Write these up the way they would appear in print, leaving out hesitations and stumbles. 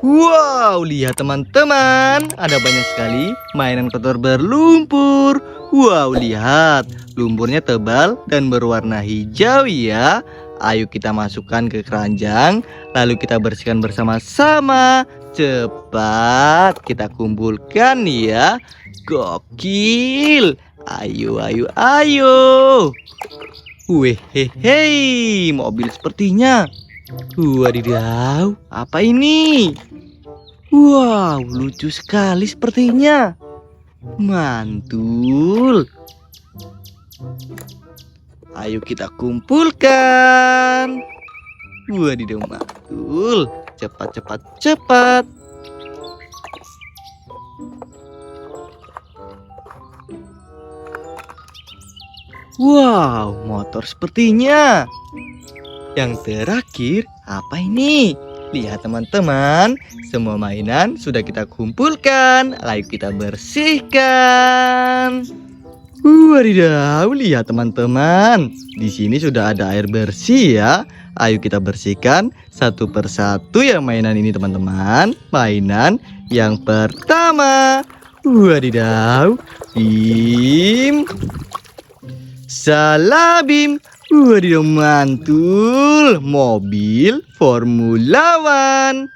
Wow, lihat teman-teman, ada banyak sekali mainan kotor berlumpur. Wow, lihat, lumpurnya tebal dan berwarna hijau ya. Ayo kita masukkan ke keranjang, lalu kita bersihkan bersama-sama. Cepat kita kumpulkan ya. Gokil. Ayo, ayo, ayo. Wih, hei, mobil sepertinya. Wadidaw, apa ini? Wow, lucu sekali sepertinya. Mantul. Ayo kita kumpulkan. Wadidaw, mantul. Cepat, cepat, cepat. Wow, motor sepertinya. Yang terakhir, apa ini? Lihat teman-teman, semua mainan sudah kita kumpulkan. Ayo kita bersihkan. Wadidaw, lihat teman-teman. Di sini sudah ada air bersih ya. Ayo kita bersihkan satu persatu ya mainan ini teman-teman. Mainan yang pertama. Wadidaw, bim. Salabim. Wadidaw, mantul. Mobil Formula One.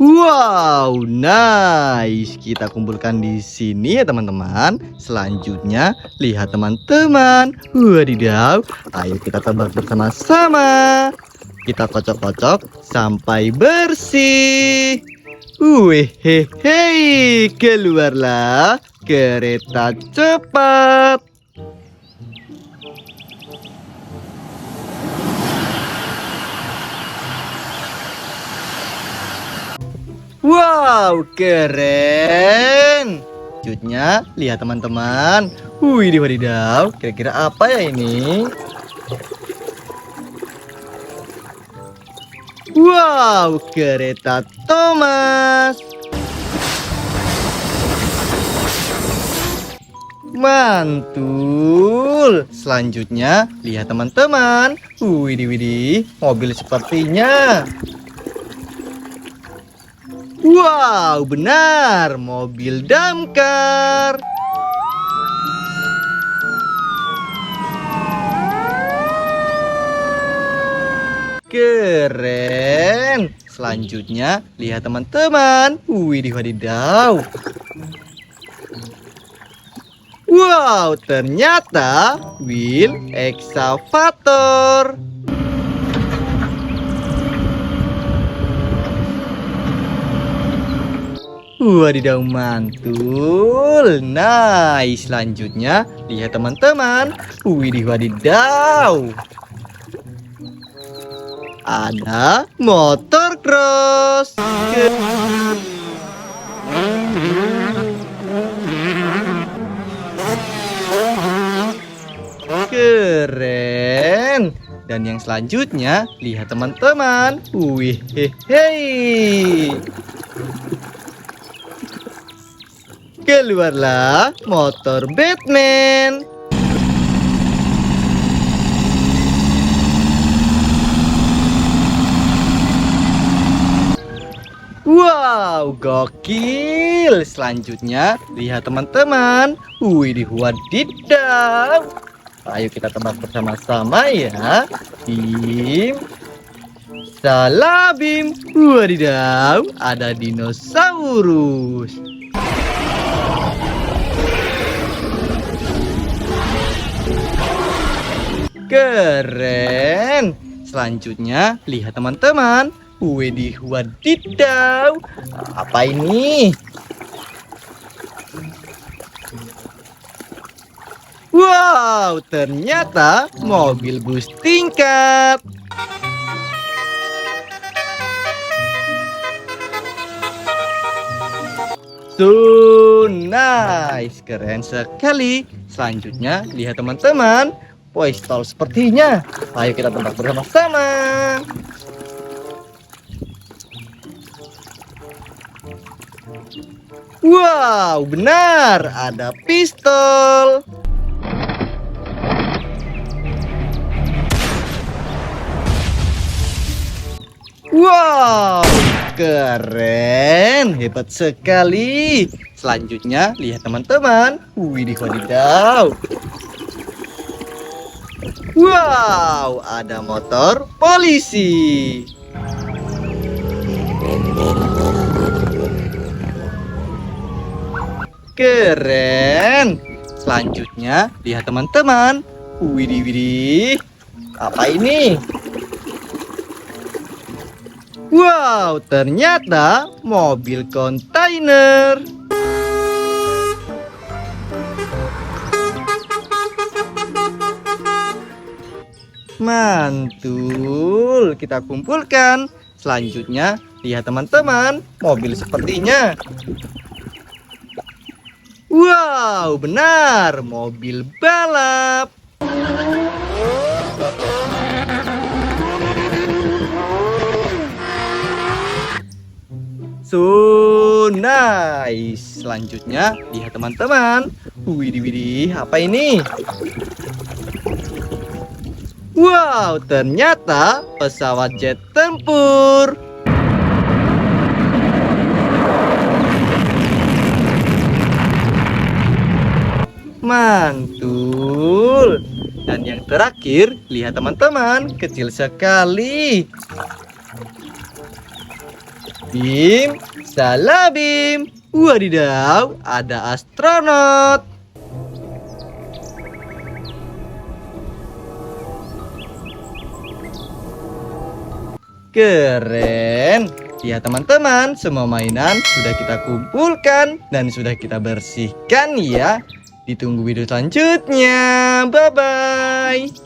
Wow, nice. Kita kumpulkan di sini ya teman-teman. Selanjutnya, lihat teman-teman. Wadidaw, ayo kita tebak bersama-sama. Kita kocok-kocok sampai bersih. Wih, hei, keluarlah kereta cepat. Wow, keren. Selanjutnya, lihat teman-teman. Wih, wadidaw, kira-kira apa ya ini? Wow, kereta Thomas. Mantul. Selanjutnya, lihat teman-teman. Widih, mobil sepertinya. Wow, benar, mobil damkar. Keren. Selanjutnya, lihat teman-teman. Widih, wadidaw. Wow, ternyata wheel excavator. Wadidaw, mantul. Nice. Selanjutnya, lihat teman-teman. Widih, wadidaw. Ada motor cross. Keren. Dan yang selanjutnya, lihat teman-teman. Wih, hei. Keluarlah motor Batman. Wow, gokil. Selanjutnya, lihat teman-teman. Widih, wadidaw. Ayo kita tebak bersama-sama ya. Bim, salabim. Wadidaw, ada dinosaurus. Keren. Selanjutnya, lihat teman-teman. Widih, wadidaw. Apa ini? Wow, ternyata mobil bus tingkat. So nice, keren sekali. Selanjutnya, lihat teman-teman. Woi, stall sepertinya. Ayo kita tebak bersama-sama. Wow, benar, ada pistol. Wow, keren, hebat sekali. Selanjutnya, lihat teman-teman. Widih, wadidaw. Wow, ada motor polisi. Keren. Selanjutnya, lihat teman-teman. Widih, widih. Apa ini? Wow, ternyata mobil kontainer. Mantul, kita kumpulkan. Selanjutnya, lihat teman-teman, mobil sepertinya. Wow, benar, mobil balap. So nice. Selanjutnya, lihat teman-teman. Widih, widih, apa ini? Wow, ternyata pesawat jet tempur. Mantul. Dan yang terakhir, lihat teman-teman, kecil sekali. Bim, salah Bim. Wadidaw, ada astronot. Keren. Ya teman-teman, semua mainan sudah kita kumpulkan dan sudah kita bersihkan ya. Ditunggu video selanjutnya. Bye-bye.